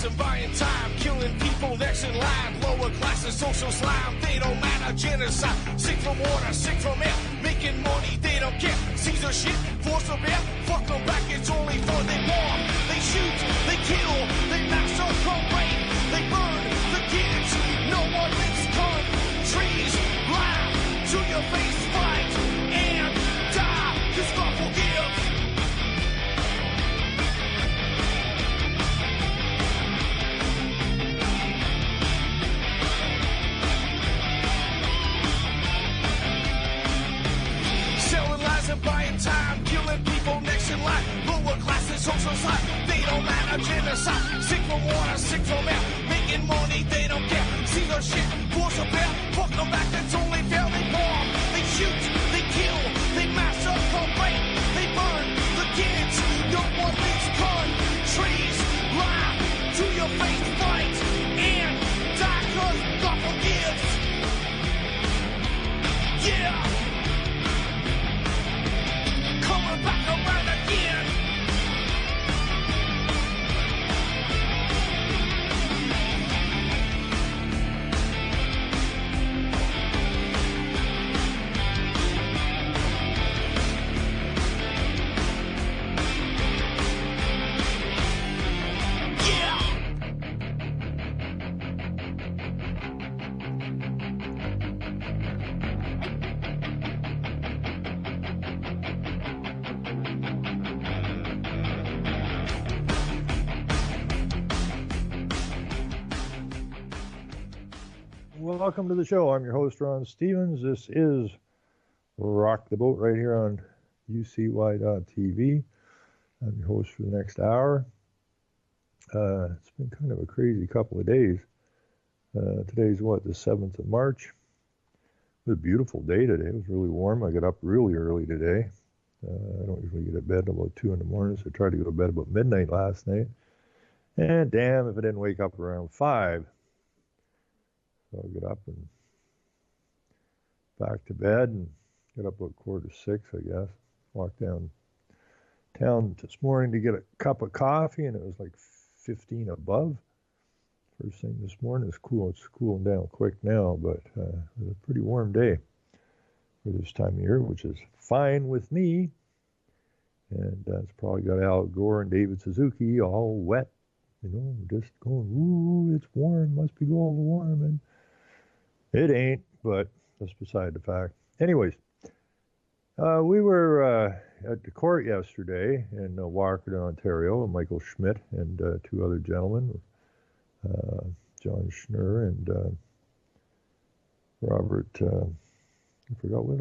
lies and buying time, killing people next in line. Lower classes, social slime, they don't matter. Genocide, sick from water, sick from air. Making money, they don't care. Caesar shit, force of air. Fuck them back, it's only fun. They bomb, they shoot, they kill, they massacre, rape, they burn the kids. No one thinks countries laugh to your face, fight and die, 'cause God forgives. Selling lies and buying time, killing people next in line. Lower classes, social side, they don't matter. Genocide, sick from water, sick from air. Making money, they don't care. See their shit, force a bear. Fuck them back, that's only fair. They bomb, they shoot, they kill, they massacre, rape, they burn the kids. No one thinks countries lie to your face, fight and die, 'cause God forgives. Yeah. Coming back around again. Welcome to the show. I'm your host, Ron Stevens. This is Rock the Boat right here on UCY.TV. I'm your host for the next hour. It's been kind of a crazy couple of days. Today's the 7th of March. It was a beautiful day today. It was really warm. I got up really early today. I don't usually get to bed until about 2 in the morning, so I tried to go to bed about midnight last night. And damn if I didn't wake up around 5. So I get up and back to bed and get up about 5:45, I guess. Walked down town this morning to get a cup of coffee, and it was like 15 above. First thing this morning is cool. It's cooling down quick now, but it was a pretty warm day for this time of year, which is fine with me. And it's probably got Al Gore and David Suzuki all wet, just going, ooh, it's warm, must be going warm. And it ain't, but that's beside the fact. Anyways, we were at the court yesterday in Walkerton, Ontario, and Michael Schmidt and 2 other gentlemen, John Schnurr and Robert, I forgot what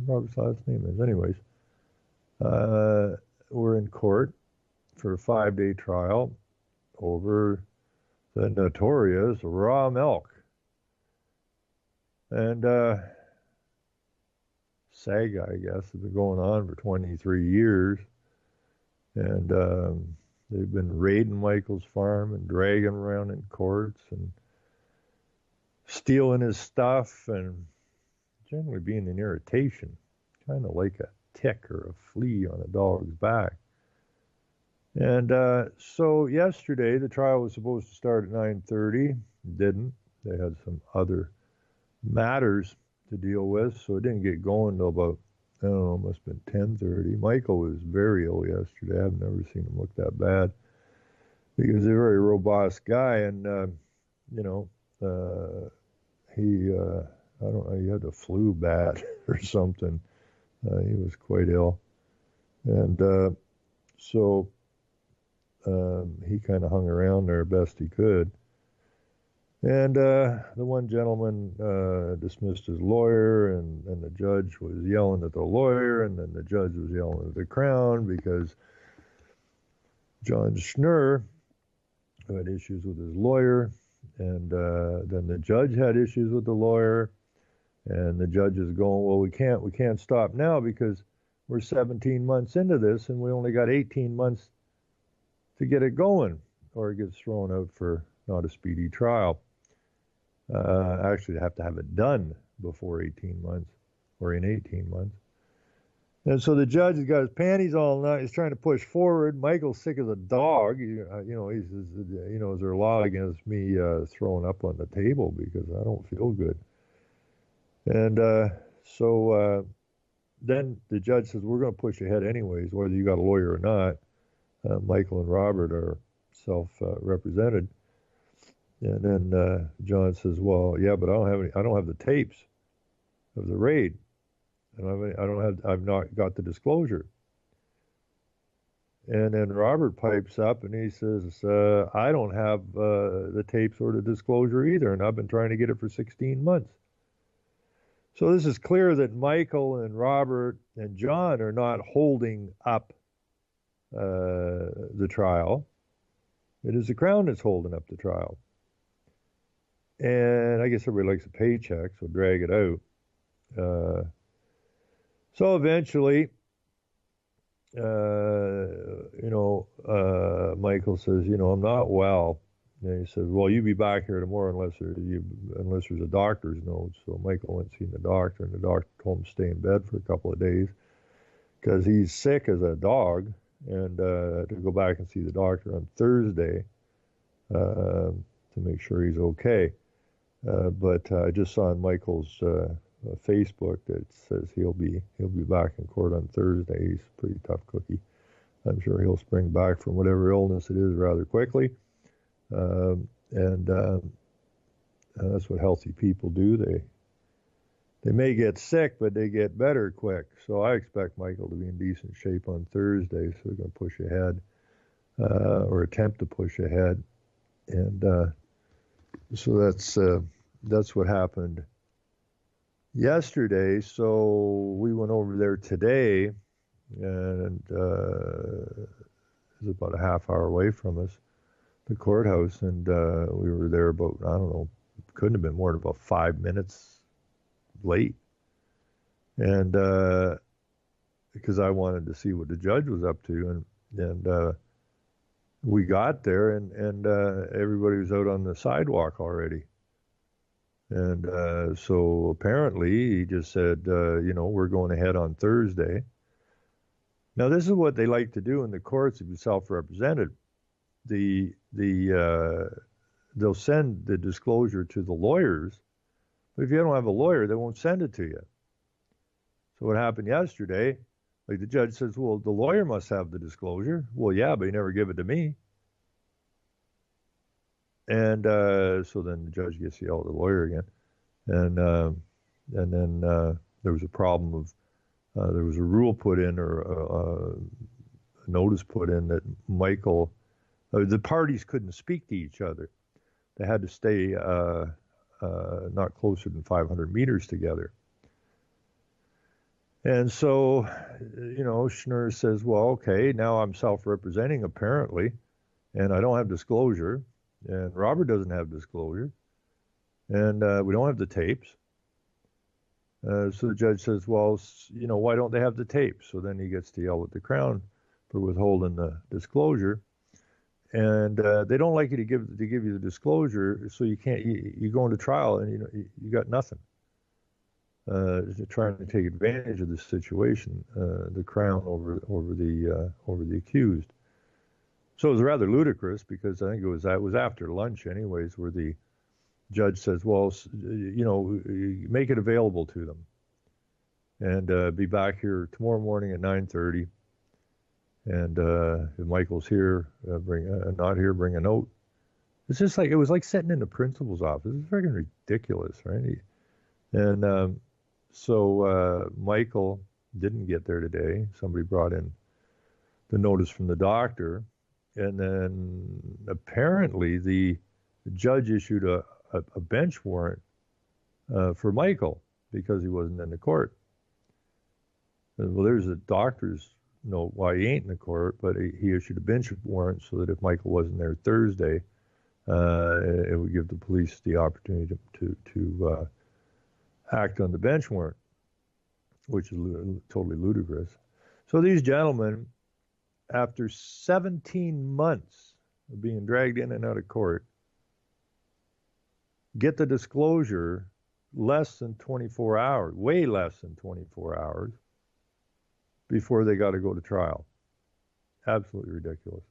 Robert's last name is. Anyways, we're in court for a 5-day trial over the notorious raw milk. And saga, I guess, has been going on for 23 years. And they've been raiding Michael's farm and dragging him around in courts and stealing his stuff and generally being an irritation, kind of like a tick or a flea on a dog's back. And so yesterday, the trial was supposed to start at 9:30. Didn't. They had some other matters to deal with, so it didn't get going until about, I don't know, must have been 10:30. Michael was very ill yesterday. I've never seen him look that bad because he's a very robust guy, and he I don't know, he had the flu bad or something. He was quite ill, and so he kind of hung around there best he could. And the one gentleman dismissed his lawyer, and the judge was yelling at the lawyer, and then the judge was yelling at the Crown because John Schnurr had issues with his lawyer, and then the judge had issues with the lawyer, and the judge is going, well, we can't stop now because we're 17 months into this, and we only got 18 months to get it going, or it gets thrown out for not a speedy trial. Actually, they have to have it done before 18 months or in 18 months. And so the judge has got his panties all night. He's trying to push forward. Michael's sick as a dog. He says, is there a law against me throwing up on the table because I don't feel good? And so then the judge says, we're going to push ahead anyways, whether you got a lawyer or not. Michael and Robert are self-represented. And then John says, well, yeah, but I don't have the tapes of the raid. And I've not got the disclosure. And then Robert pipes up and he says, I don't have the tapes or the disclosure either, and I've been trying to get it for 16 months. So this is clear that Michael and Robert and John are not holding up the trial. It is the Crown that's holding up the trial. And I guess everybody likes a paycheck, so drag it out. So eventually, Michael says, I'm not well. And he says, well, you be back here tomorrow unless there's a doctor's note. So Michael went and seen the doctor, and the doctor told him to stay in bed for a couple of days because he's sick as a dog, and to go back and see the doctor on Thursday to make sure he's okay. But I just saw on Michael's Facebook that says he'll be back in court on Thursday. He's a pretty tough cookie. I'm sure he'll spring back from whatever illness it is rather quickly. And that's what healthy people do. They may get sick, but they get better quick. So I expect Michael to be in decent shape on Thursday. So we're going to push ahead, or attempt to push ahead. And so that's what happened yesterday. So we went over there today, and it's about a half hour away from us, the courthouse, and we were there about, I don't know, couldn't have been more than about 5 minutes late. And because I wanted to see what the judge was up to, and we got there, and everybody was out on the sidewalk already. And so apparently he just said, we're going ahead on Thursday. Now, this is what they like to do in the courts if you're self-represented. They'll send the disclosure to the lawyers, but if you don't have a lawyer, they won't send it to you. So what happened yesterday, like the judge says, well, the lawyer must have the disclosure. Well, yeah, but he never gave it to me. And so then the judge gets to yell at the lawyer again. And then there was a problem of, there was a rule put in, or a notice put in, that Michael, the parties couldn't speak to each other. They had to stay not closer than 500 meters together. And so, Schnurr says, well, okay, now I'm self-representing apparently, and I don't have disclosure, and Robert doesn't have disclosure, and we don't have the tapes. So the judge says, well, why don't they have the tapes? So then he gets to yell at the Crown for withholding the disclosure. And they don't like you to give you the disclosure, so you can't. You go into trial and you got nothing. Trying to take advantage of this situation, the Crown over the accused. So it was rather ludicrous, because I think it was after lunch anyways, where the judge says, well, make it available to them, and be back here tomorrow morning at 9:30. And if Michael's here, not here, bring a note. It's just like, it was like sitting in the principal's office. It's freaking ridiculous, right? And so Michael didn't get there today. Somebody brought in the notice from the doctor, and then apparently the judge issued a bench warrant for Michael because he wasn't in the court. Well, there's a doctor's note why he ain't in the court, but he issued a bench warrant so that if Michael wasn't there Thursday, it would give the police the opportunity to act on the bench warrant, which is totally ludicrous. So these gentlemen, after 17 months of being dragged in and out of court, get the disclosure less than 24 hours, way less than 24 hours. before they got to go to trial. Absolutely ridiculous.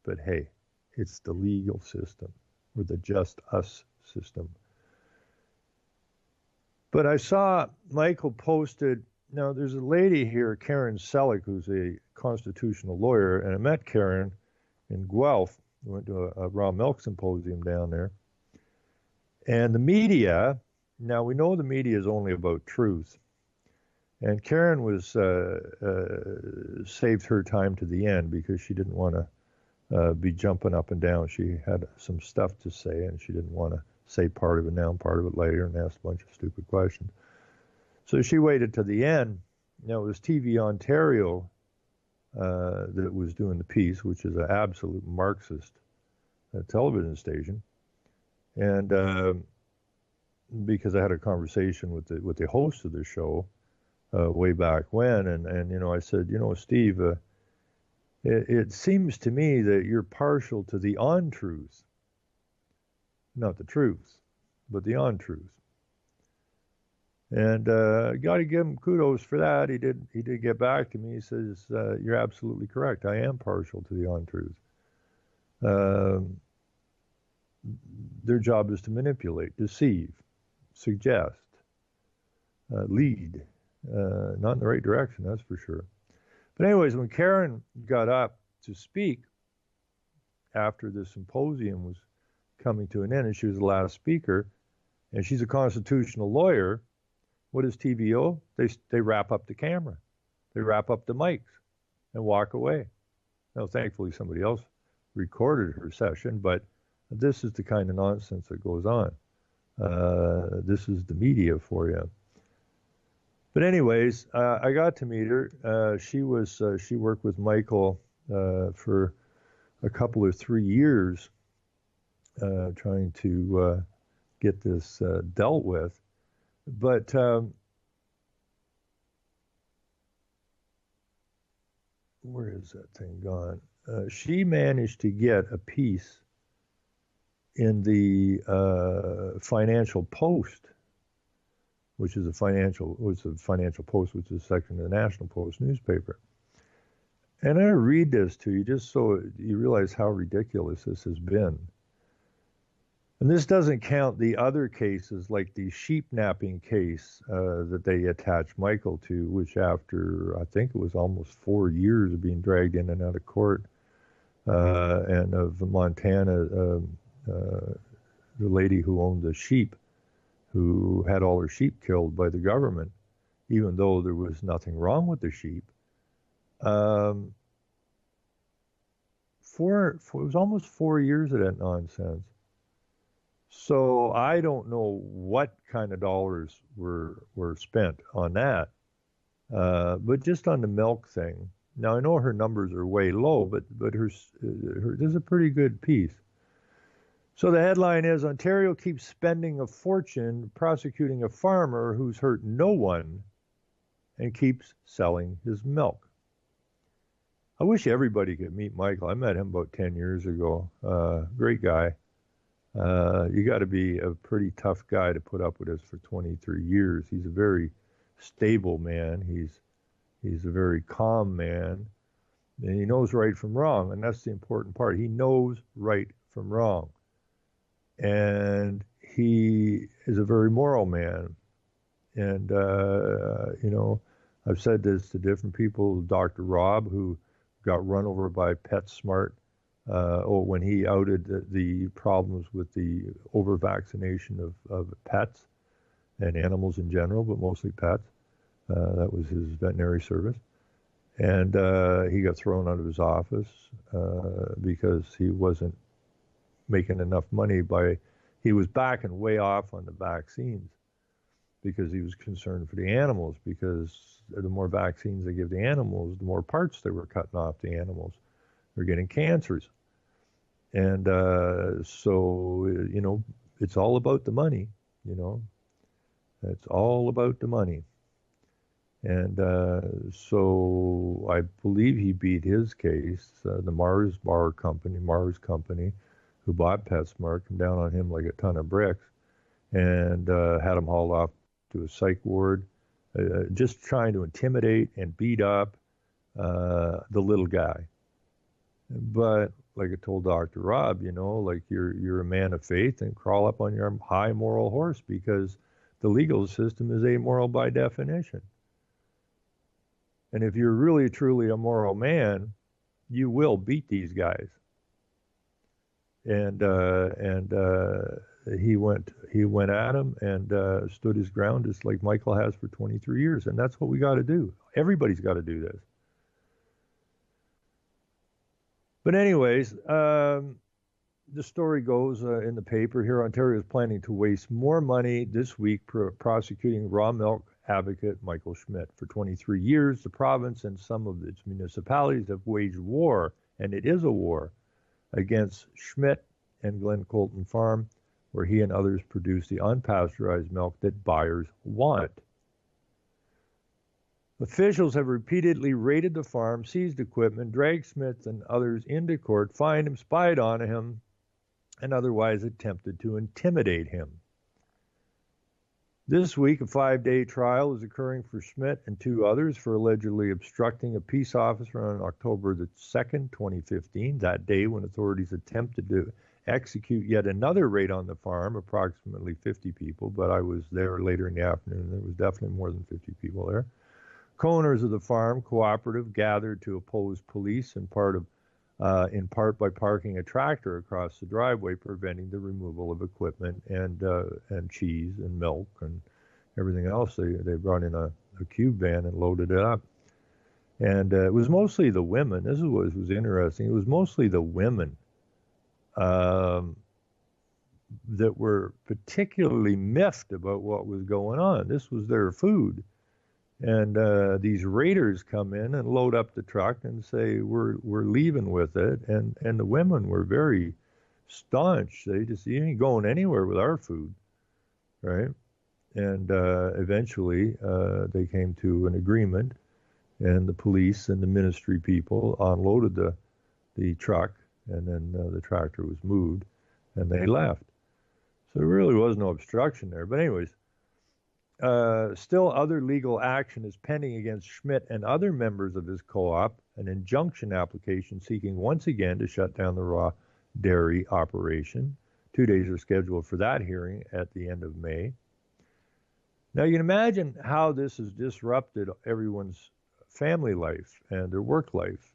But hey, it's the legal system or the just us system. But I saw Michael posted, now there's a lady here, Karen Selleck, who's a constitutional lawyer, and I met Karen in Guelph. We went to a raw milk symposium down there. And the media, now we know the media is only about truth. And Karen was saved her time to the end because she didn't want to be jumping up and down. She had some stuff to say, and she didn't want to say part of it now and part of it later and ask a bunch of stupid questions. So she waited to the end. Now, it was TV Ontario that was doing the piece, which is an absolute Marxist television station. And because I had a conversation with the host of the show way back when, and you know, I said, you know, Steve, it seems to me that you're partial to the untruth, not the truth, but the untruth. And got to give him kudos for that. He did get back to me. He says, "You're absolutely correct. I am partial to the untruth. Their job is to manipulate, deceive, suggest, lead, not in the right direction, that's for sure." But anyways, when Karen got up to speak after the symposium was coming to an end, and she was the last speaker, and she's a constitutional lawyer, what does TVO? They wrap up the camera. They wrap up the mics and walk away. Now, thankfully, somebody else recorded her session, but this is the kind of nonsense that goes on. This is the media for you. But anyways, I got to meet her. She worked with Michael for a couple or 3 years trying to get this dealt with. But where is that thing gone? She managed to get a piece in the Financial Post, which is a Financial Post, which is a section of the National Post newspaper. And I read this to you just so you realize how ridiculous this has been. And this doesn't count the other cases, like the sheep napping case that they attached Michael to, which after, I think it was almost 4 years of being dragged in and out of court, and of Montana, the lady who owned the sheep, who had all her sheep killed by the government, even though there was nothing wrong with the sheep. It was almost 4 years of that nonsense. So I don't know what kind of dollars were spent on that, but just on the milk thing. Now I know her numbers are way low, but her this is a pretty good piece. So the headline is, Ontario keeps spending a fortune prosecuting a farmer who's hurt no one and keeps selling his milk. I wish everybody could meet Michael. I met him about 10 years ago. Great guy. You got to be a pretty tough guy to put up with us for 23 years. He's a very stable man. He's a very calm man, and he knows right from wrong, and that's the important part. He knows right from wrong, and he is a very moral man. And you know, I've said this to different people. Dr. Rob, who got run over by PetSmart. When he outed the problems with the over-vaccination of pets and animals in general, but mostly pets. That was his veterinary service. And he got thrown out of his office because he wasn't making enough money he was backing way off on the vaccines because he was concerned for the animals, because the more vaccines they give the animals, the more parts they were cutting off the animals. They're getting cancers. And so, you know, it's all about the money, you know. It's all about the money. And so I believe he beat his case. The Mars Company, who bought PetSmart, came down on him like a ton of bricks and had him hauled off to a psych ward, just trying to intimidate and beat up the little guy. But like I told Dr. Rob, like you're a man of faith and crawl up on your high moral horse because the legal system is amoral by definition. And if you're really truly a moral man, you will beat these guys. And he went at him and stood his ground just like Michael has for 23 years. And that's what we got to do. Everybody's got to do this. But anyways, the story goes in the paper here, Ontario is planning to waste more money this week prosecuting raw milk advocate Michael Schmidt. For 23 years, the province and some of its municipalities have waged war, and it is a war, against Schmidt and Glen Colton Farm, where he and others produce the unpasteurized milk that buyers want. Officials have repeatedly raided the farm, seized equipment, dragged Smith and others into court, fined him, spied on him, and otherwise attempted to intimidate him. This week, a 5-day trial is occurring for Schmidt and 2 others for allegedly obstructing a peace officer on October the 2nd, 2015, that day when authorities attempted to execute yet another raid on the farm, approximately 50 people, but I was there later in the afternoon. There was definitely more than 50 people there. Co-owners of the farm cooperative gathered to oppose police in part by parking a tractor across the driveway, preventing the removal of equipment and cheese and milk and everything else. They brought in a cube van and loaded it up. And it was mostly the women. This is what was interesting. It was mostly the women that were particularly miffed about what was going on. This was their food. And these raiders come in and load up the truck and say, we're leaving with it. And the women were very staunch. They just, you ain't going anywhere with our food, right? And eventually they came to an agreement, and the police and the ministry people unloaded the truck, and then the tractor was moved, and they left. So there really was no obstruction there. But anyways, still other legal action is pending against Schmidt and other members of his co-op, an injunction application seeking once again to shut down the raw dairy operation. 2 days are scheduled for that hearing at the end of May. Now you can imagine how this has disrupted everyone's family life and their work life.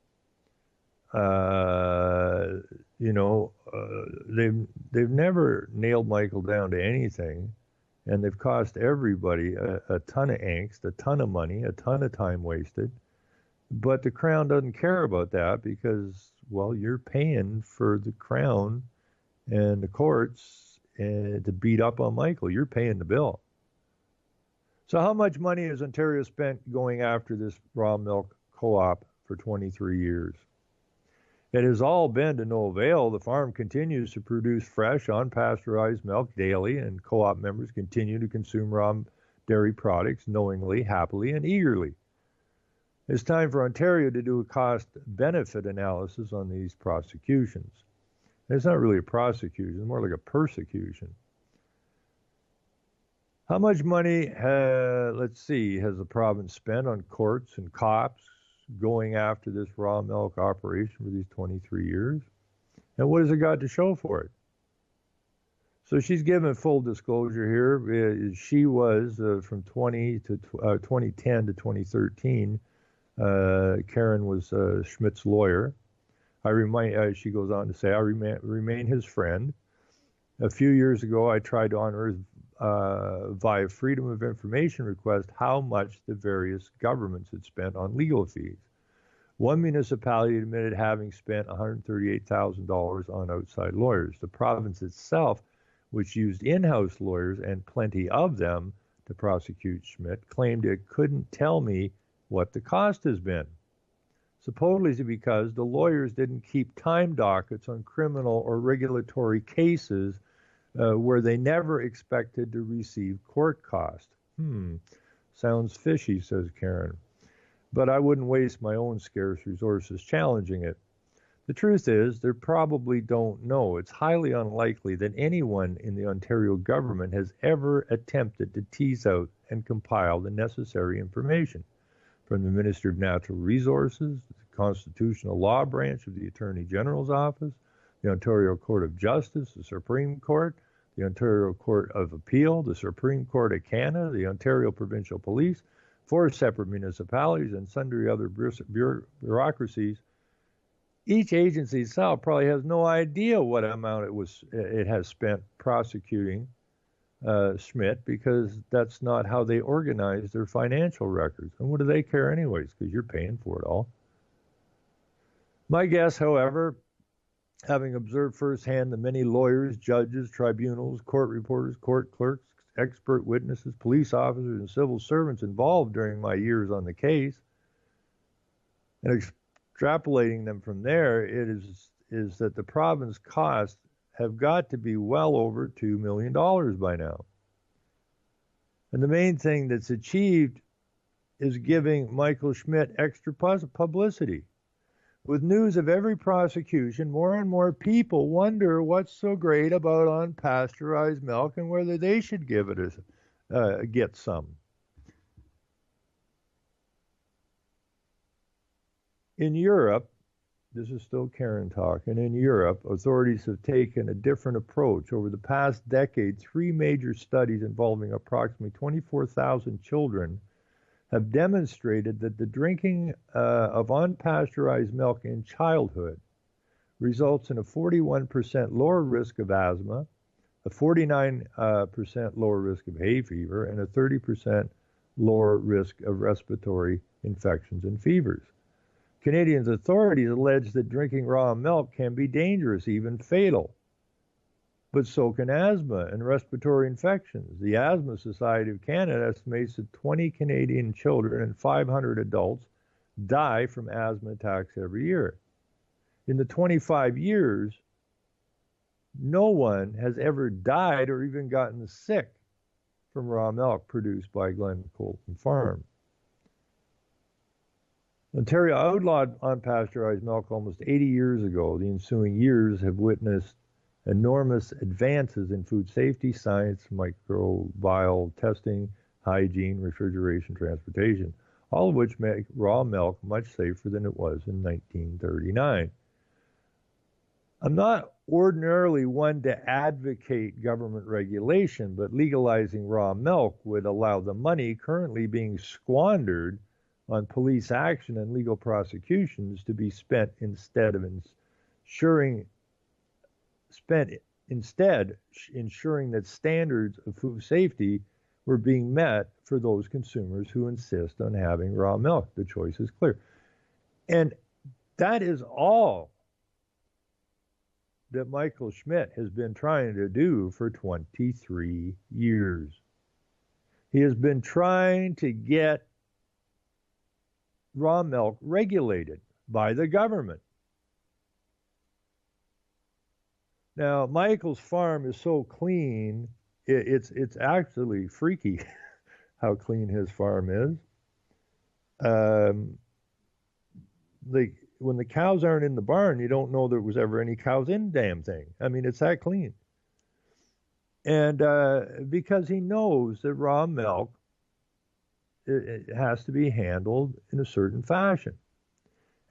They've never nailed Michael down to anything. And they've cost everybody a ton of angst, a ton of money, a ton of time wasted. But the Crown doesn't care about that because, well, you're paying for the Crown and the courts to beat up on Michael. You're paying the bill. So how much money has Ontario spent going after this raw milk co-op for 23 years? It has all been to no avail. The farm continues to produce fresh, unpasteurized milk daily, and co-op members continue to consume raw dairy products knowingly, happily, and eagerly. It's time for Ontario to do a cost-benefit analysis on these prosecutions. It's not really a prosecution, it's more like a persecution. How much money, has the province spent on courts and cops going after this raw milk operation for these 23 years? And what has it got to show for it? So she's given full disclosure here. She was from 2010 to 2013. Karen was Schmidt's lawyer. She goes on to say, I remain his friend. A few years ago, I tried to unearth via Freedom of Information request how much the various governments had spent on legal fees. One municipality admitted having spent $138,000 on outside lawyers. The province itself, which used in-house lawyers and plenty of them to prosecute Schmidt, claimed it couldn't tell me what the cost has been. Supposedly because the lawyers didn't keep time dockets on criminal or regulatory cases where they never expected to receive court cost. Sounds fishy, says Karen. But I wouldn't waste my own scarce resources challenging it. The truth is, they probably don't know. It's highly unlikely that anyone in the Ontario government has ever attempted to tease out and compile the necessary information. from the Minister of Natural Resources, the Constitutional Law Branch of the Attorney General's Office, the Ontario Court of Justice, the Supreme Court, the Ontario Court of Appeal, the Supreme Court of Canada, the Ontario Provincial Police, 4 separate municipalities, and sundry other bureaucracies. Each agency itself probably has no idea what amount it has spent prosecuting Schmidt, because that's not how they organize their financial records. And what do they care anyways? Because you're paying for it all. My guess, however, having observed firsthand the many lawyers, judges, tribunals, court reporters, court clerks, expert witnesses, police officers, and civil servants involved during my years on the case, and extrapolating them from there, it is that the province costs have got to be well over $2 million by now. And the main thing that's achieved is giving Michael Schmidt extra publicity. With news of every prosecution, more and more people wonder what's so great about unpasteurized milk and whether they should give it get some. In Europe, this is still Karen talking, in Europe, authorities have taken a different approach. Over the past decade, 3 major studies involving approximately 24,000 children have demonstrated that the drinking of unpasteurized milk in childhood results in a 41% lower risk of asthma, a 49% lower risk of hay fever, and a 30% lower risk of respiratory infections and fevers. Canadian authorities allege that drinking raw milk can be dangerous, even fatal. But so can asthma and respiratory infections. The Asthma Society of Canada estimates that 20 Canadian children and 500 adults die from asthma attacks every year. In the 25 years, no one has ever died or even gotten sick from raw milk produced by Glen Colton Farm. Ontario outlawed unpasteurized milk almost 80 years ago. The ensuing years have witnessed enormous advances in food safety, science, microbial testing, hygiene, refrigeration, transportation, all of which make raw milk much safer than it was in 1939. I'm not ordinarily one to advocate government regulation, but legalizing raw milk would allow the money currently being squandered on police action and legal prosecutions to be spent instead ensuring that standards of food safety were being met for those consumers who insist on having raw milk. The choice is clear. And that is all that Michael Schmidt has been trying to do for 23 years. He has been trying to get raw milk regulated by the government. Now, Michael's farm is so clean, it's actually freaky how clean his farm is. When the cows aren't in the barn, you don't know there was ever any cows in the damn thing. I mean, it's that clean. And because he knows that raw milk, it has to be handled in a certain fashion.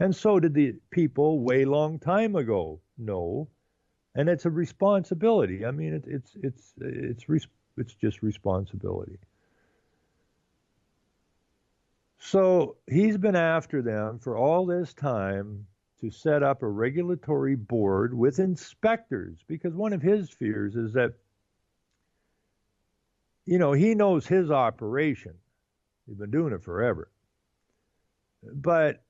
And so did the people way long time ago know. And it's a responsibility. I mean, it's just responsibility. So he's been after them for all this time to set up a regulatory board with inspectors, because one of his fears is that, he knows his operation. He's been doing it forever. But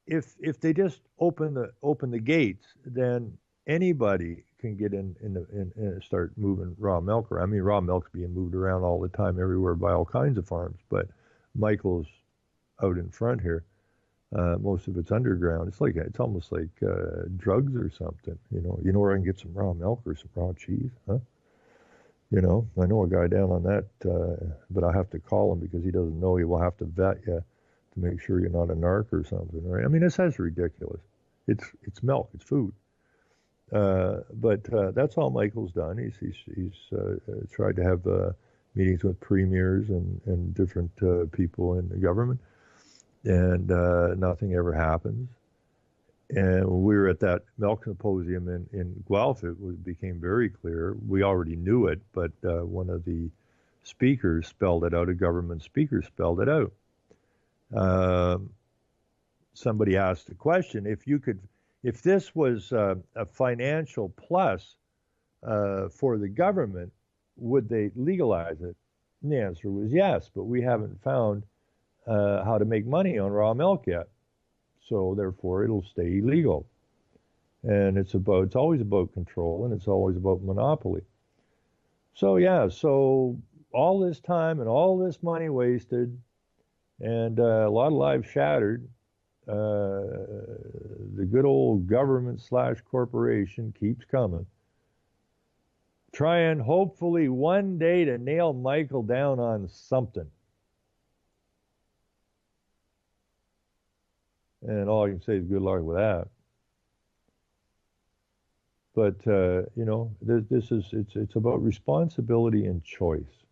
if they just open the gates, then anybody can get in and start moving raw milk around. I mean, raw milk's being moved around all the time everywhere by all kinds of farms, but Michael's out in front here. Most of it's underground. It's almost like drugs or something. You know where I can get some raw milk or some raw cheese, huh? I know a guy down on that, but I have to call him because he doesn't know. He will have to vet you to make sure you're not a narc or something, right? I mean, that's ridiculous. It's milk, it's food. But that's all Michael's done. He's tried to have meetings with premiers and different people in the government, and nothing ever happens. And when we were at that milk symposium in Guelph, it became very clear. We already knew it, but one of the speakers spelled it out, a government speaker spelled it out. Somebody asked the question, if this was a financial plus for the government, would they legalize it? And the answer was yes, but we haven't found how to make money on raw milk yet. So therefore it'll stay illegal. And it's always about control, and it's always about monopoly. So yeah, so all this time and all this money wasted, and a lot of lives shattered. The good old government / corporation keeps coming, trying hopefully one day to nail Michael down on something. And all I can say is good luck with that. But it's about responsibility and choice,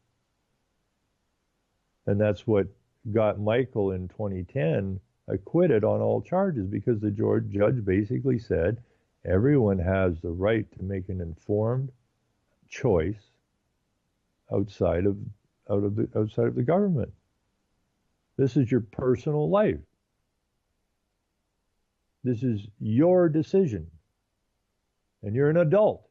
and that's what got Michael in 2010 acquitted on all charges, because the judge basically said everyone has the right to make an informed choice outside of the government. This is your personal life. This is your decision, and you're an adult.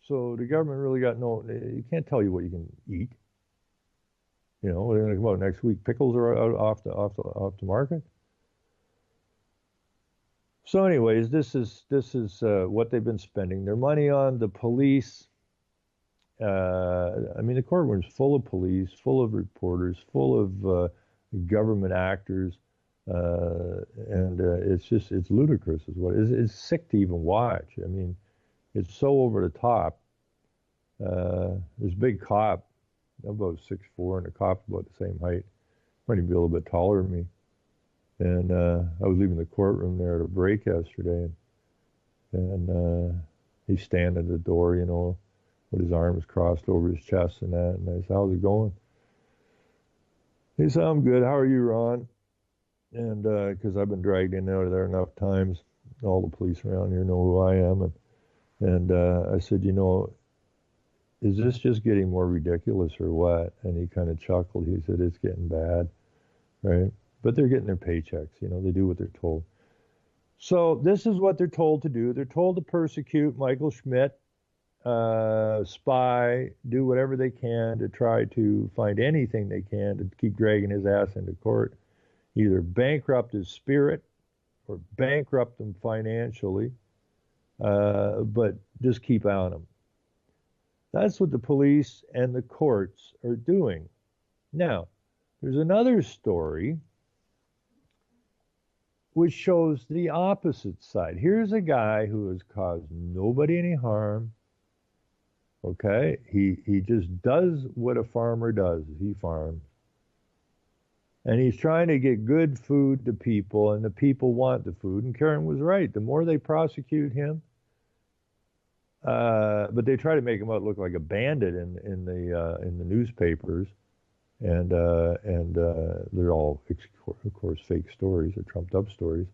So the government really you can't tell you what you can eat. They're going to come out next week. Pickles are out off the market. So, anyways, this is what they've been spending their money on. The police. The courtroom's full of police, full of reporters, full of government actors, and it's ludicrous. Is what it's sick to even watch. I mean, it's so over the top. There's a big cop, about 6'4", and a cop about the same height, might even be a little bit taller than me. And I was leaving the courtroom there at a break yesterday, and he's standing at the door, with his arms crossed over his chest and that. And I said, "How's it going?" He said, "I'm good. How are you, Ron?" And because I've been dragged in and out of there enough times, all the police around here know who I am. And I said, "Is this just getting more ridiculous or what?" And he kind of chuckled. He said, "It's getting bad, right? But they're getting their paychecks. They do what they're told." So this is what they're told to do. They're told to persecute Michael Schmidt, spy, do whatever they can to try to find anything they can to keep dragging his ass into court, either bankrupt his spirit or bankrupt him financially, but just keep on him. That's what the police and the courts are doing. Now, there's another story which shows the opposite side. Here's a guy who has caused nobody any harm. Okay? He just does what a farmer does. He farms. And he's trying to get good food to people, and the people want the food. And Karen was right. The more they prosecute him, but they try to make him out look like a bandit in the newspapers, and they're all, of course, fake stories or trumped up stories,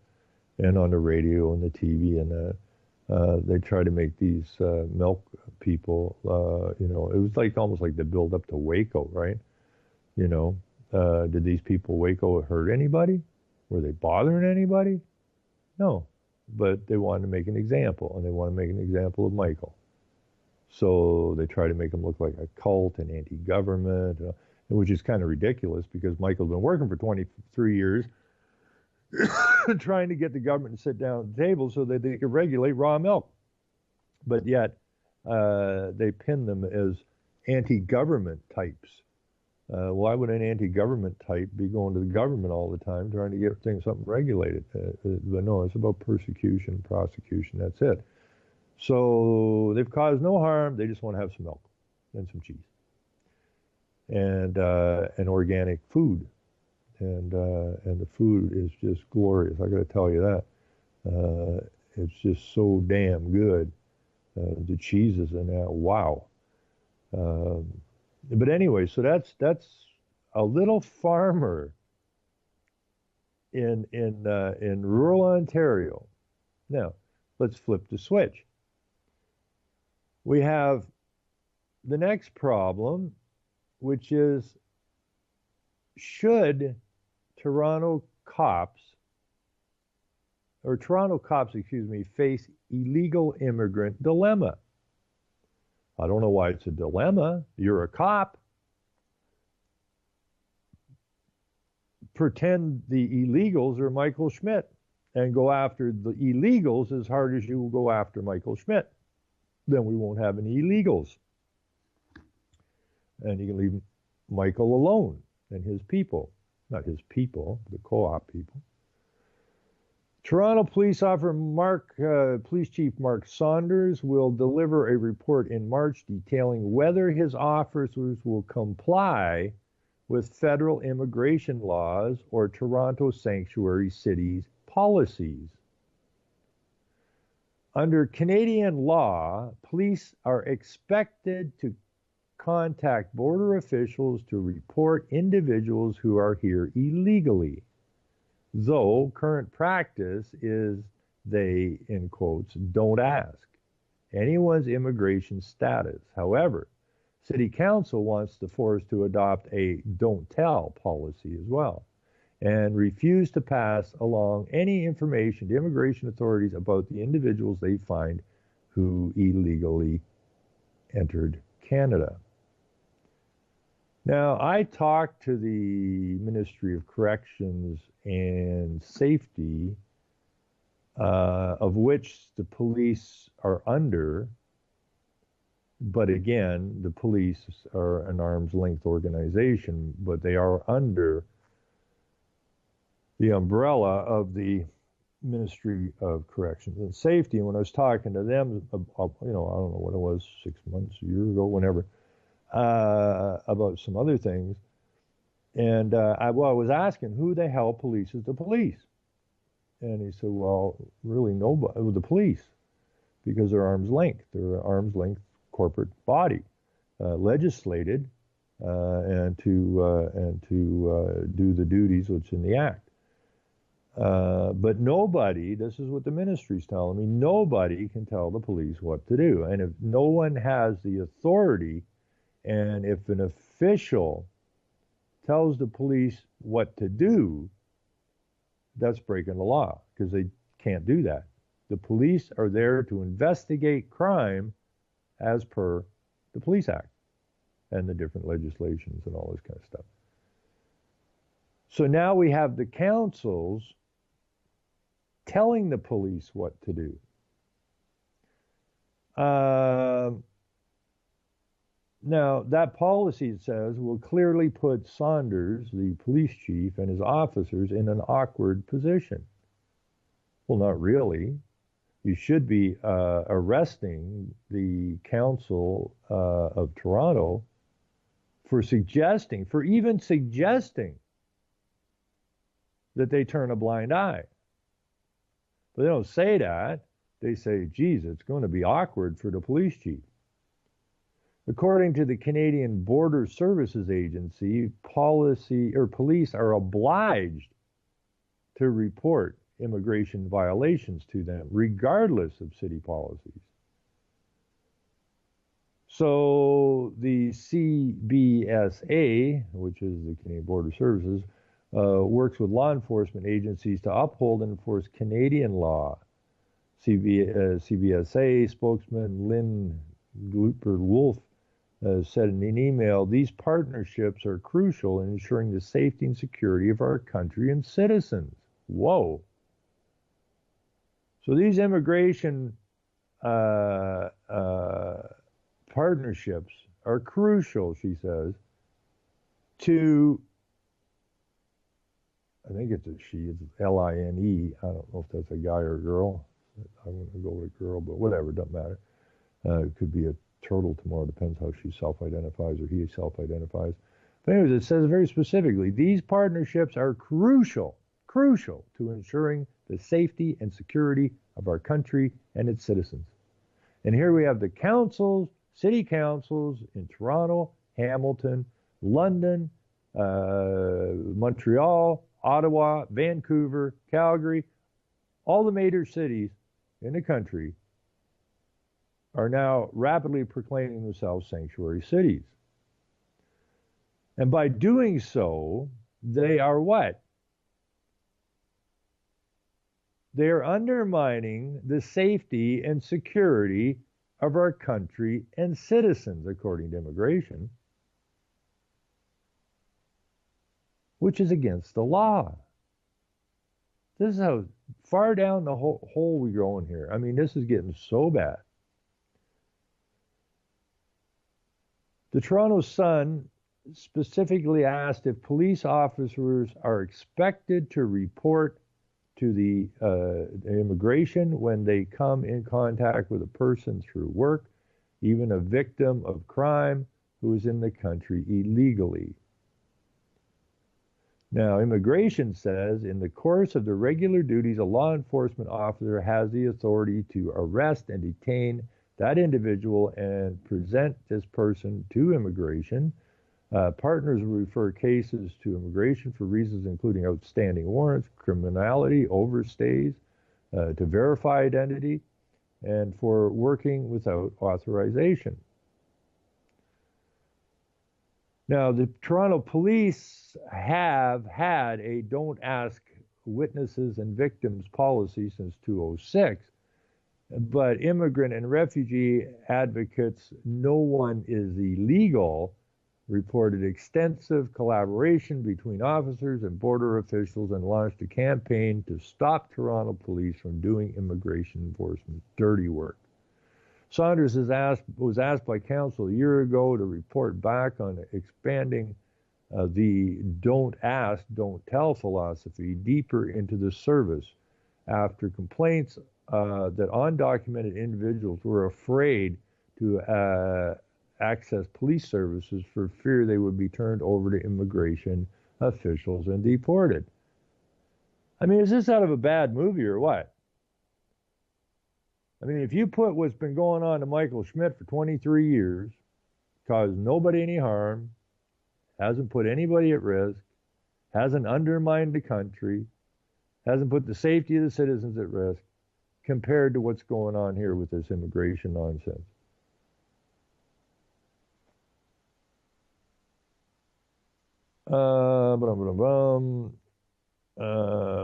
and on the radio and the TV, and they try to make these milk people, it was almost like the build up to Waco, right? Did these people Waco hurt anybody? Were they bothering anybody? No, but they wanted to make an example, and they want to make an example of Michael. So they try to make him look like a cult and anti-government, which is kind of ridiculous because Michael's been working for 23 years trying to get the government to sit down at the table so that they could regulate raw milk. But yet they pin them as anti-government types. Why would an anti-government type be going to the government all the time trying to get something regulated? But no, it's about persecution, prosecution, that's it. So they've caused no harm. They just want to have some milk and some cheese and organic food. And the food is just glorious. I got to tell you that. It's just so damn good. The cheeses in that, wow. But anyway, so that's a little farmer in rural Ontario. Now, let's flip the switch. We have the next problem, which is, should Toronto cops, excuse me, face illegal immigrant dilemma? I don't know why it's a dilemma. You're a cop. Pretend the illegals are Michael Schmidt and go after the illegals as hard as you will go after Michael Schmidt. Then we won't have any illegals. And you can leave Michael alone and his people. Not his people, the co-op people. Toronto Police Police Chief Mark Saunders will deliver a report in March detailing whether his officers will comply with federal immigration laws or Toronto Sanctuary City's policies. Under Canadian law, police are expected to contact border officials to report individuals who are here illegally, though current practice is they, in quotes, don't ask anyone's immigration status. However, City Council wants the force to adopt a don't tell policy as well and refuse to pass along any information to immigration authorities about the individuals they find who illegally entered Canada. Now, I talked to the Ministry of Corrections and Safety, of which the police are under, but again, the police are an arm's length organization, but they are under the umbrella of the Ministry of Corrections and Safety. And when I was talking to them, I don't know what it was, 6 months, a year ago, whenever, about some other things. And I was asking, who the hell polices the police? And he said, well, really nobody, the police, because they're arm's length. They're an arm's length corporate body, legislated and to do the duties which in the act. But nobody, this is what the ministry's telling me, nobody can tell the police what to do. And if no one has the authority, and if an official tells the police what to do, that's breaking the law, because they can't do that. The police are there to investigate crime as per the Police Act and the different legislations and all this kind of stuff. So now we have the councils telling the police what to do. Now, that policy, it says, will clearly put Saunders, the police chief, and his officers in an awkward position. Well, not really. You should be arresting the Council of Toronto for even suggesting that they turn a blind eye. But they don't say that. They say, geez, it's going to be awkward for the police chief. According to the Canadian Border Services Agency, police are obliged to report immigration violations to them, regardless of city policies. So the CBSA, which is the Canadian Border Services, works with law enforcement agencies to uphold and enforce Canadian law. CBSA spokesman Lynn Glutberg-Wolf said in an email, these partnerships are crucial in ensuring the safety and security of our country and citizens. Whoa. So these immigration partnerships are crucial, she says, to, I think it's a she, it's L-I-N-E. I don't know if that's a guy or a girl. I'm going to go with a girl, but whatever, doesn't matter. It could be a turtle tomorrow, depends how she self-identifies or he self-identifies. But anyways, it says very specifically, these partnerships are crucial to ensuring the safety and security of our country and its citizens. And here we have the councils city councils in Toronto, Hamilton, London, Montreal, Ottawa, Vancouver, Calgary, all the major cities in the country are now rapidly proclaiming themselves sanctuary cities. And by doing so, they are what? They are undermining the safety and security of our country and citizens, according to immigration, which is against the law. This is how far down the hole we're going here. I mean, this is getting so bad. The Toronto Sun specifically asked if police officers are expected to report to the immigration when they come in contact with a person through work, even a victim of crime who is in the country illegally. Now, immigration says in the course of the regular duties, a law enforcement officer has the authority to arrest and detain that individual and present this person to immigration. Partners will refer cases to immigration for reasons including outstanding warrants, criminality, overstays, to verify identity, and for working without authorization. Now, the Toronto police have had a don't ask witnesses and victims policy since 2006, but immigrant and refugee advocates, no one is illegal, reported extensive collaboration between officers and border officials and launched a campaign to stop Toronto police from doing immigration enforcement dirty work. Saunders was asked by council a year ago to report back on expanding the don't ask, don't tell philosophy deeper into the service after complaints that undocumented individuals were afraid to access police services for fear they would be turned over to immigration officials and deported. I mean, is this out of a bad movie or what? I mean, if you put what's been going on to Michael Schmidt for 23 years, caused nobody any harm, hasn't put anybody at risk, hasn't undermined the country, hasn't put the safety of the citizens at risk, compared to what's going on here with this immigration nonsense.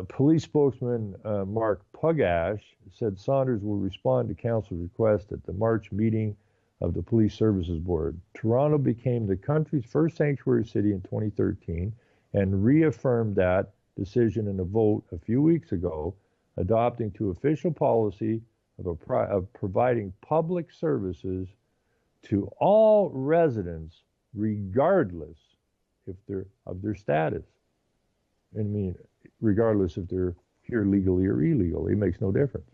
Police spokesman Mark Pugash said Saunders will respond to council's request at the March meeting of the Police Services Board. Toronto became the country's first sanctuary city in 2013 and reaffirmed that decision in a vote a few weeks ago, adopting to official policy of providing public services to all residents regardless of their status. I mean, regardless if they're here legally or illegally, it makes no difference.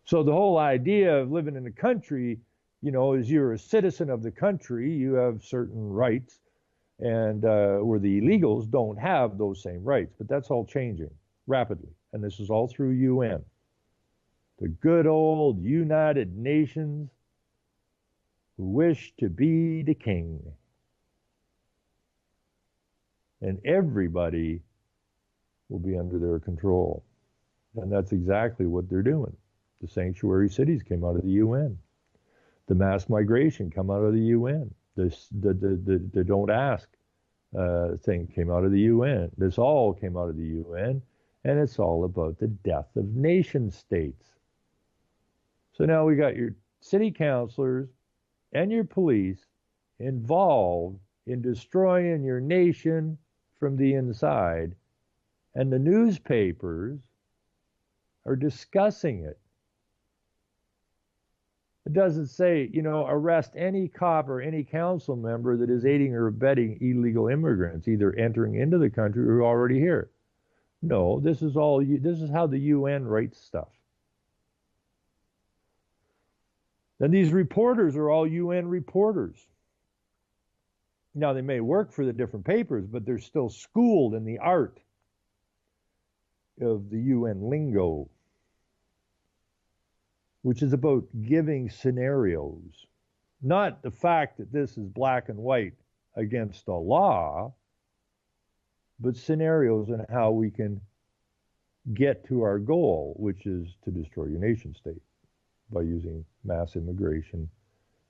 So the whole idea of living in the country, is you're a citizen of the country, you have certain rights, and where the illegals don't have those same rights. But that's all changing rapidly, and this is all through UN. The good old United Nations who wish to be the king. And everybody will be under their control. And that's exactly what they're doing. The sanctuary cities came out of the UN. The mass migration come out of the UN. The don't ask thing came out of the UN. This all came out of the UN, and it's all about the death of nation states. So now we got your city councilors and your police involved in destroying your nation from the inside, and the newspapers are discussing it. It doesn't say, arrest any cop or any council member that is aiding or abetting illegal immigrants, either entering into the country or already here. No, this is how the UN writes stuff. And these reporters are all UN reporters. Now, they may work for the different papers, but they're still schooled in the art of the UN lingo. which is about giving scenarios, not the fact that this is black and white against the law, but scenarios on how we can get to our goal, which is to destroy your nation state by using mass immigration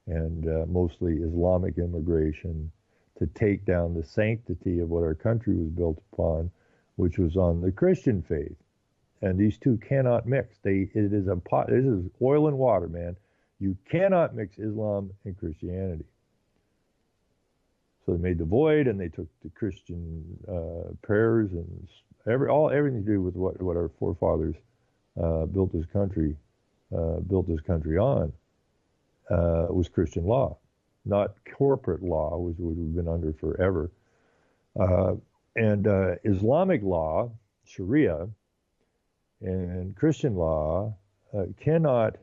and mostly Islamic immigration to take down the sanctity of what our country was built upon, which was on the Christian faith. And these two cannot mix. This is oil and water, man. You cannot mix Islam and Christianity. So they made the void, and they took the Christian prayers and everything to do with what our forefathers built this country on was Christian law, not corporate law, which we've been under forever. And Islamic law, Sharia, and Christian law cannot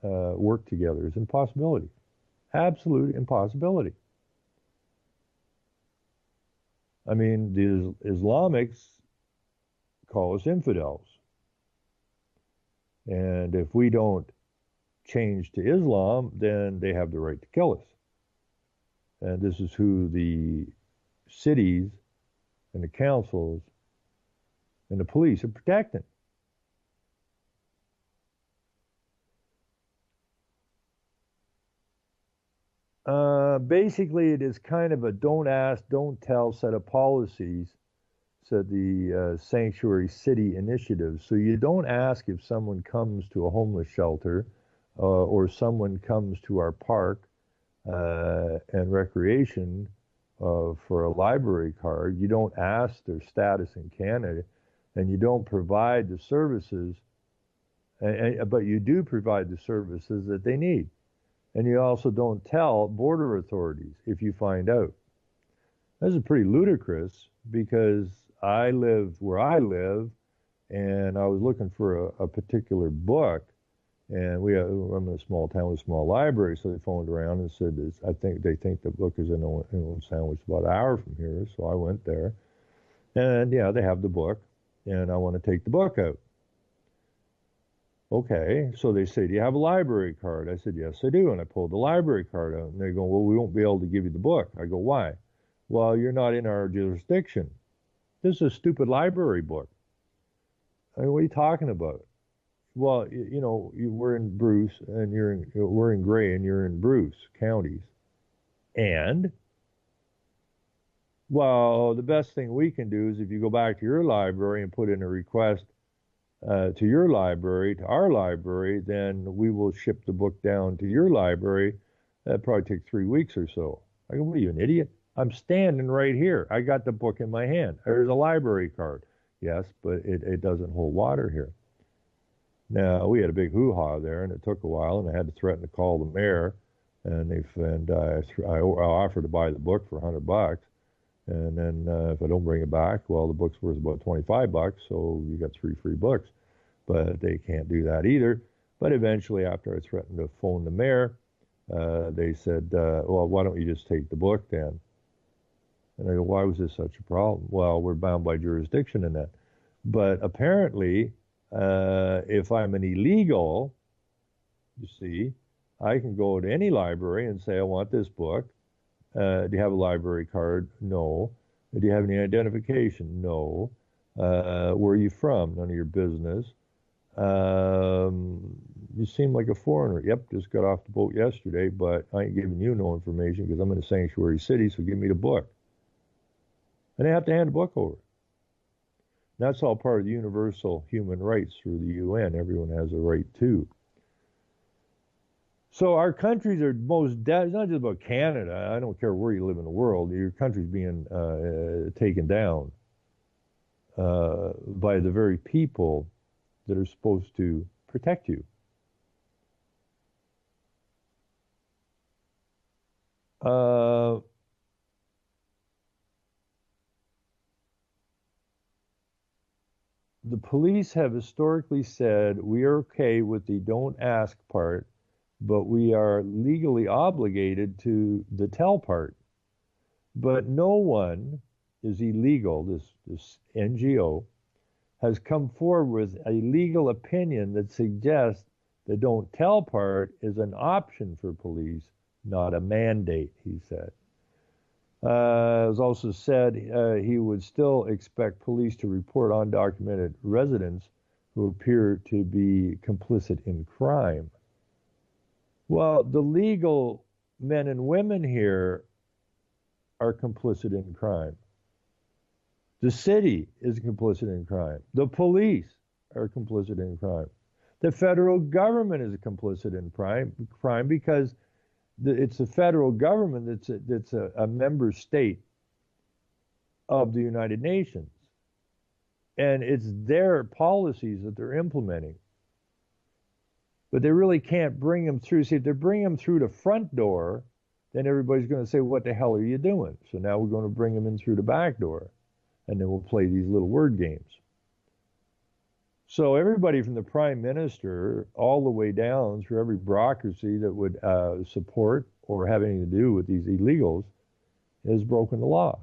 work together. It's an impossibility, absolute impossibility. I mean, the Islamics call us infidels. And if we don't change to Islam, then they have the right to kill us. And this is who the cities and the councils and the police are protecting. Basically, it is kind of a don't ask, don't tell set of policies, said the Sanctuary City Initiative. So you don't ask if someone comes to a homeless shelter or someone comes to our park and recreation for a library card. You don't ask their status in Canada, and you don't provide the services, but you do provide the services that they need. And you also don't tell border authorities if you find out. This is pretty ludicrous, because I live where I live, and I was looking for a particular book, and I'm in a small town with a small library, so they phoned around and said, they think the book is in Owen Sandwich, about an hour from here. So I went there, and yeah, they have the book, and I want to take the book out. Okay, so they say, do you have a library card? I said, yes, I do. And I pulled the library card out, and they go, well, we won't be able to give you the book. I go, why? Well, you're not in our jurisdiction. This is a stupid library book. I mean, what are you talking about? Well, we're in Bruce, and we're in Gray, and you're in Bruce counties. And, well, the best thing we can do is if you go back to your library and put in a request to your library, to our library, then we will ship the book down to your library. That'd probably take 3 weeks or so. I go, what are you, an idiot? I'm standing right here. I got the book in my hand. There's a library card. Yes, but it doesn't hold water here. Now, we had a big hoo-ha there, and it took a while, and I had to threaten to call the mayor, and I offered to buy the book for $100. And then if I don't bring it back, well, the book's worth about $25, so you got 3 free books. But they can't do that either. But eventually, after I threatened to phone the mayor, they said, well, why don't you just take the book then? And I go, why was this such a problem? Well, we're bound by jurisdiction in that. But apparently, if I'm an illegal, you see, I can go to any library and say, I want this book. Do you have a library card? No. Do you have any identification? No. Where are you from? None of your business. You seem like a foreigner. Yep, just got off the boat yesterday, but I ain't giving you no information because I'm in a sanctuary city, so give me the book. And they have to hand the book over. That's all part of the universal human rights through the UN. Everyone has a right to. So our countries are it's not just about Canada. I don't care where you live in the world. Your country's being taken down by the very people that are supposed to protect you. The police have historically said we are okay with the don't ask part, but we are legally obligated to the tell part. But no one is illegal, this NGO, has come forward with a legal opinion that suggests The don't tell part is an option for police, not a mandate, he said. It was also said he would still expect police to report undocumented residents who appear to be complicit in crime. Well, the legal men and women here are complicit in crime. The city is complicit in crime. The police are complicit in crime. The federal government is complicit in crime because it's the federal government that's a member state of the United Nations. And it's their policies that they're implementing. But they really can't bring them through. See, if they bring them through the front door, then everybody's going to say, what the hell are you doing? So now we're going to bring them in through the back door. And then we'll play these little word games. So everybody from the prime minister all the way down through every bureaucracy that would support or have anything to do with these illegals has broken the law.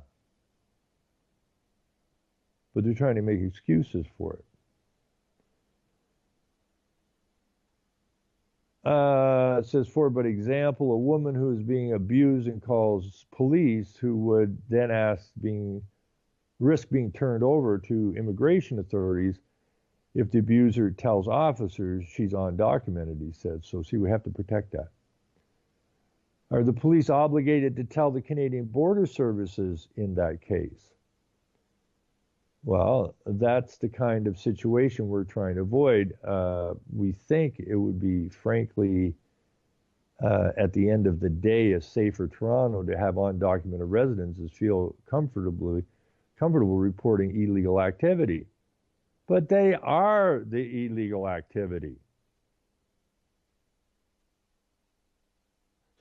But they're trying to make excuses for it. It says, for but example, a woman who is being abused and calls police, who would then risk being turned over to immigration authorities if the abuser tells officers she's undocumented, he said. So see, we have to protect that. Are the police obligated to tell the Canadian Border Services in that case? Well, that's the kind of situation we're trying to avoid. We think it would be, frankly, at the end of the day, a safer Toronto to have undocumented residents feel comfortable reporting illegal activity. But they are the illegal activity.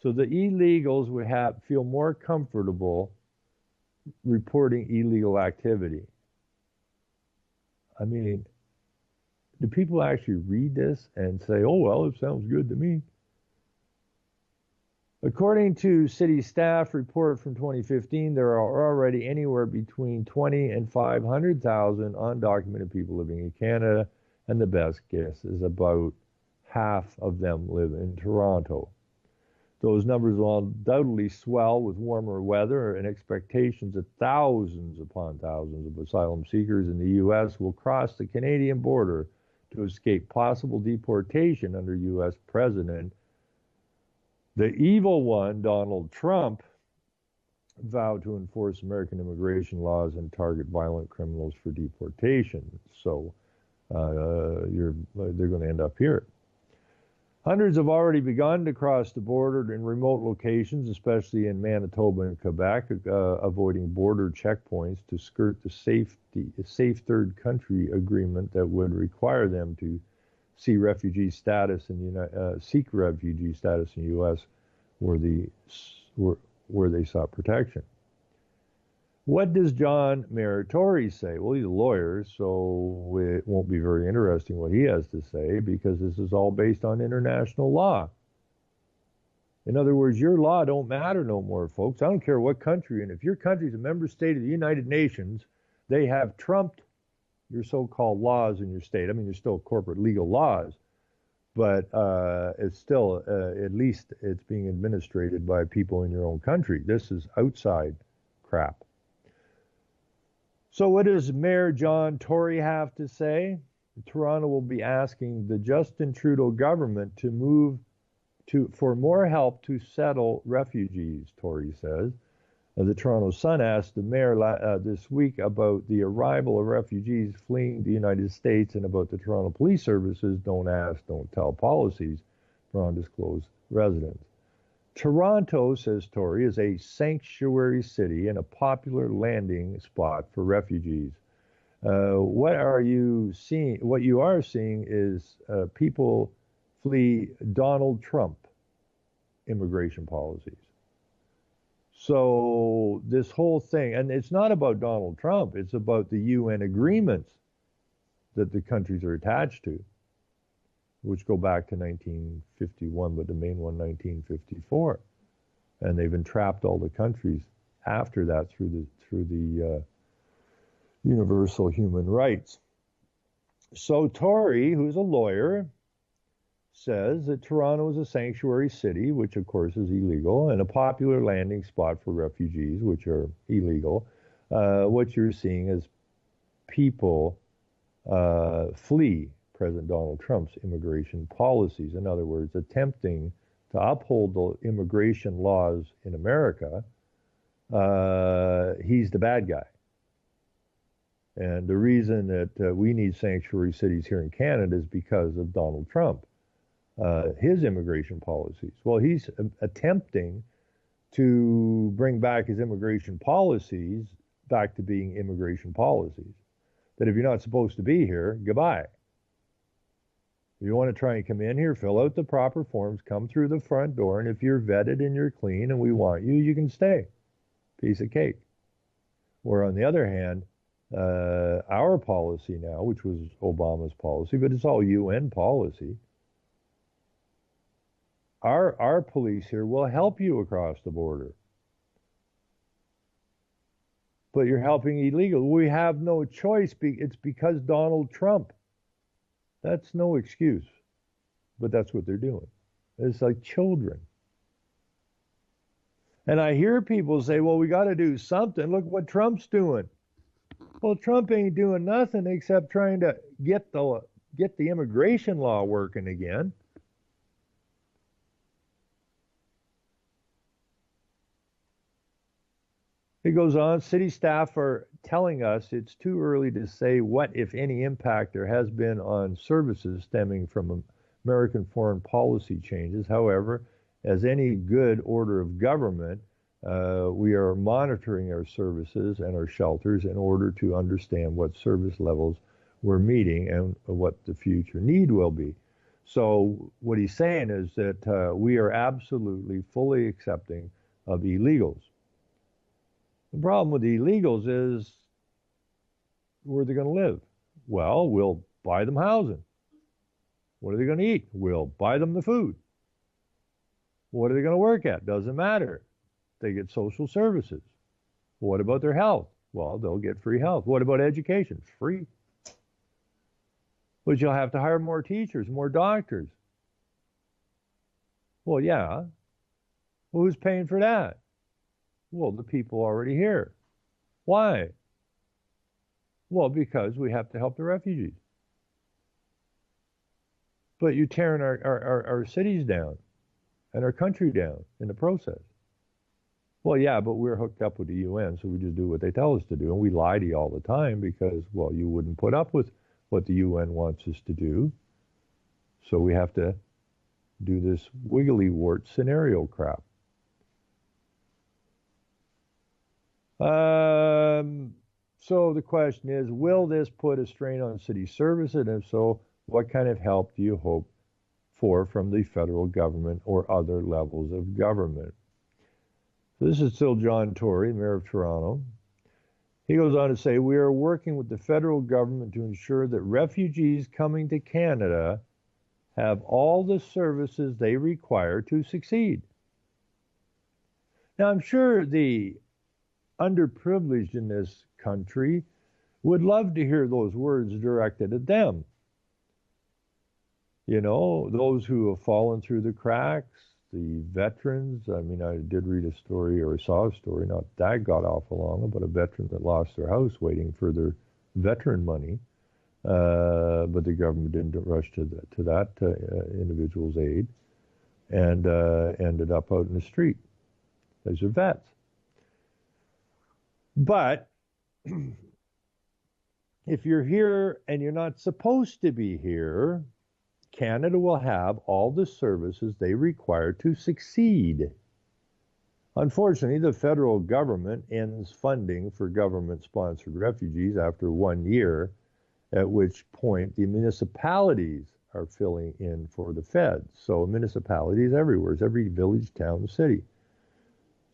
So the illegals would feel more comfortable reporting illegal activity. I mean, do people actually read this and say, oh, well, it sounds good to me? According to city staff report from 2015, there are already anywhere between 20 and 500,000 undocumented people living in Canada, and the best guess is about half of them live in Toronto. Those numbers will undoubtedly swell with warmer weather, and expectations that thousands upon thousands of asylum seekers in the U.S. will cross the Canadian border to escape possible deportation under U.S. President. The evil one, Donald Trump, vowed to enforce American immigration laws and target violent criminals for deportation. So they're going to end up here. Hundreds have already begun to cross the border in remote locations, especially in Manitoba and Quebec, avoiding border checkpoints to skirt the safe third country agreement that would require them to seek refugee status in the U.S. where they sought protection. What does John Mayer Tory say? Well, he's a lawyer, so it won't be very interesting what he has to say, because this is all based on international law. In other words, your law don't matter no more, folks. I don't care what country, and if your country's a member state of the United Nations, they have trumped your so-called laws in your state. I mean, there's still corporate legal laws, but it's still, at least it's being administrated by people in your own country. This is outside crap. So what does Mayor John Tory have to say? Toronto will be asking the Justin Trudeau government to move for more help to settle refugees, Tory says. The Toronto Sun asked the mayor this week about the arrival of refugees fleeing the United States and about the Toronto Police Services don't ask, don't tell policies for undisclosed residents. Toronto, says Tory, is a sanctuary city and a popular landing spot for refugees. What you are seeing is people flee Donald Trump immigration policies. So this whole thing, and it's not about Donald Trump, it's about the UN agreements that the countries are attached to, which go back to 1951, but the main one 1954, and they've entrapped all the countries after that through the universal human rights. So Tory, who's a lawyer, says that Toronto is a sanctuary city, which of course is illegal, and a popular landing spot for refugees, which are illegal. What you're seeing is people flee President Donald Trump's immigration policies. In other words, attempting to uphold the immigration laws in America, he's the bad guy. And the reason that we need sanctuary cities here in Canada is because of Donald Trump, his immigration policies. Well, he's attempting to bring back his immigration policies back to being immigration policies. That if you're not supposed to be here, goodbye. If you want to try and come in here, fill out the proper forms, come through the front door, and if you're vetted and you're clean and we want you, you can stay. Piece of cake. Or on the other hand, our policy now, which was Obama's policy, but it's all UN policy, our police here will help you across the border. But you're helping illegal. We have no choice. It's because Donald Trump. That's no excuse. But that's what they're doing. It's like children. And I hear people say, well, we got to do something. Look what Trump's doing. Well, Trump ain't doing nothing except trying to get the immigration law working again. It goes on, city staff are telling us it's too early to say what, if any, impact there has been on services stemming from American foreign policy changes. However, as any good order of government, we are monitoring our services and our shelters in order to understand what service levels we're meeting and what the future need will be. So what he's saying is that we are absolutely fully accepting of illegals. The problem with the illegals is where they're going to live. Well, we'll buy them housing. What are they going to eat? We'll buy them the food. What are they going to work at? Doesn't matter. They get social services. What about their health? Well, they'll get free health. What about education? Free. But you'll have to hire more teachers, more doctors. Well, yeah. Well, who's paying for that? Well, the people already here. Why? Well, because we have to help the refugees. But you're tearing our cities down and our country down in the process. Well, yeah, but we're hooked up with the UN, so we just do what they tell us to do. And we lie to you all the time because, well, you wouldn't put up with what the UN wants us to do. So we have to do this wiggly wart scenario crap. So the question is, will this put a strain on city service? And if so, what kind of help do you hope for from the federal government or other levels of government? So this is still John Tory, Mayor of Toronto. He goes on to say, we are working with the federal government to ensure that refugees coming to Canada have all the services they require to succeed. Now, I'm sure the underprivileged in this country would love to hear those words directed at them. You know, those who have fallen through the cracks, the veterans. I mean, I did read a story or saw a story, not that god awful long, but a veteran that lost their house waiting for their veteran money. But the government didn't rush to that individual's aid and ended up out in the street. Those are vets. But if you're here and you're not supposed to be here, Canada will have all the services they require to succeed. Unfortunately, the federal government ends funding for government-sponsored refugees after 1 year, at which point the municipalities are filling in for the feds. So municipalities everywhere, it's every village, town, city.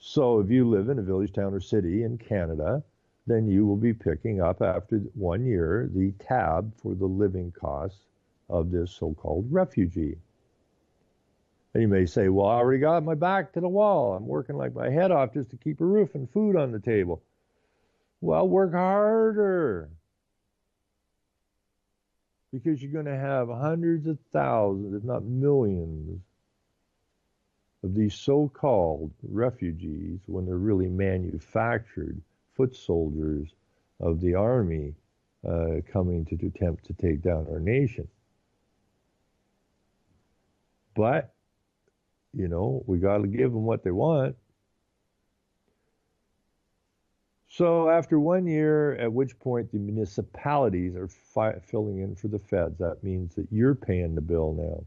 So if you live in a village, town, or city in Canada, then you will be picking up after 1 year the tab for the living costs of this so-called refugee. And you may say, well, I already got my back to the wall. I'm working like my head off just to keep a roof and food on the table. Well, work harder. because you're going to have hundreds of thousands, if not millions, of these so-called refugees when they're really manufactured foot soldiers of the army coming to attempt to take down our nation. But, we got to give them what they want. So after 1 year, at which point the municipalities are filling in for the feds, that means that you're paying the bill now.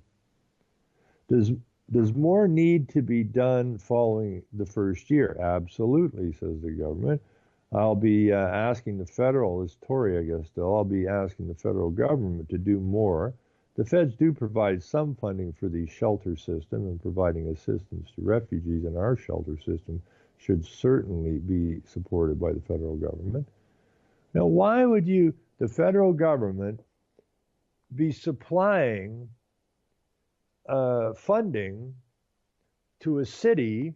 Does more need to be done following the first year? Absolutely, says the government. I'll be asking the federal, it's Tory, I guess still, I'll be asking the federal government to do more. The feds do provide some funding for the shelter system, and providing assistance to refugees in our shelter system should certainly be supported by the federal government. Now, why would the federal government, be supplying funding to a city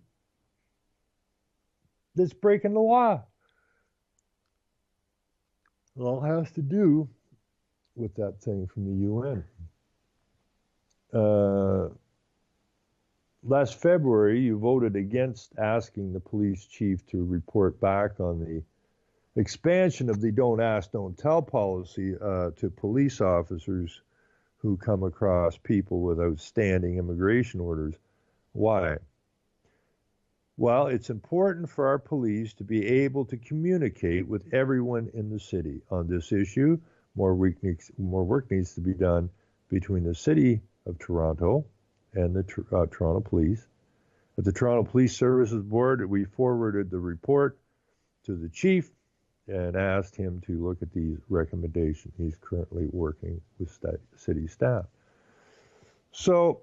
that's breaking the law? It all has to do with that thing from the UN. Last February, you voted against asking the police chief to report back on the expansion of the don't ask, don't tell policy to police officers who come across people with outstanding immigration orders. Why? Well, it's important for our police to be able to communicate with everyone in the city on this issue. More work needs to be done between the city of Toronto and the Toronto Police. At the Toronto Police Services Board, we forwarded the report to the chief and asked him to look at these recommendations. He's currently working with city staff. So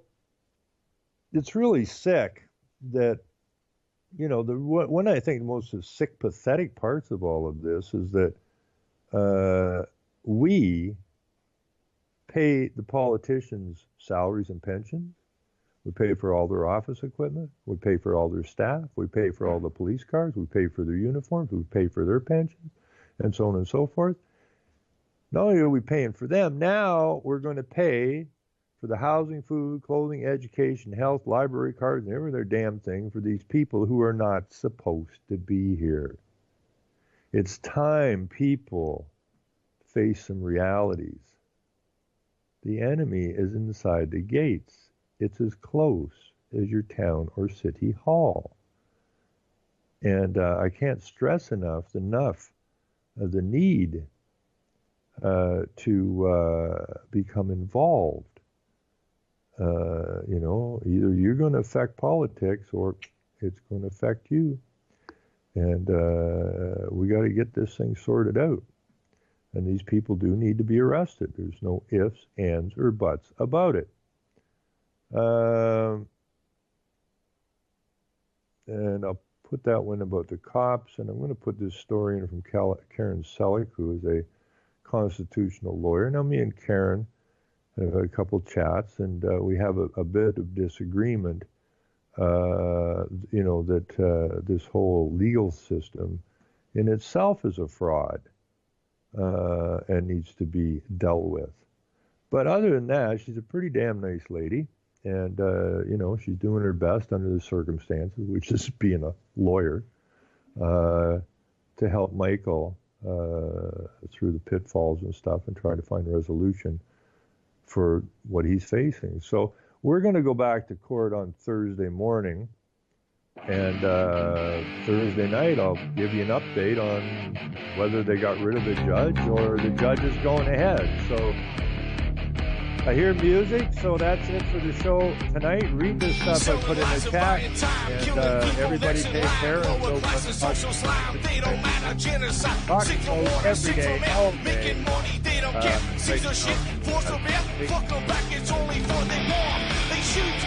it's really sick that, one I think the most sick, pathetic parts of all of this is that we pay the politicians' salaries and pensions. We pay for all their office equipment. We pay for all their staff. We pay for all the police cars. We pay for their uniforms. We pay for their pensions, and so on and so forth. Not only are we paying for them, now we're going to pay for the housing, food, clothing, education, health, library cards, and every other damn thing for these people who are not supposed to be here. It's time people face some realities. The enemy is inside the gates. It's as close as your town or city hall. And I can't stress enough of the need to become involved. Either you're going to affect politics or it's going to affect you. And we got to get this thing sorted out. And these people do need to be arrested. There's no ifs, ands, or buts about it. And I'll put that one about the cops, and I'm going to put this story in from Karen Selleck, who is a constitutional lawyer. Now, me and Karen have had a couple chats, and we have a bit of disagreement, that this whole legal system in itself is a fraud and needs to be dealt with. But other than that, she's a pretty damn nice lady. And, she's doing her best under the circumstances, which is being a lawyer, to help Michael through the pitfalls and stuff and try to find resolution for what he's facing. So we're going to go back to court on Thursday morning. And Thursday night, I'll give you an update on whether they got rid of the judge or the judge is going ahead. So I hear music, so that's it for the show tonight. Read this stuff I put in the chat, and everybody take care. And so talk every day, all day. Fuck them back, it's only for they want. They shoot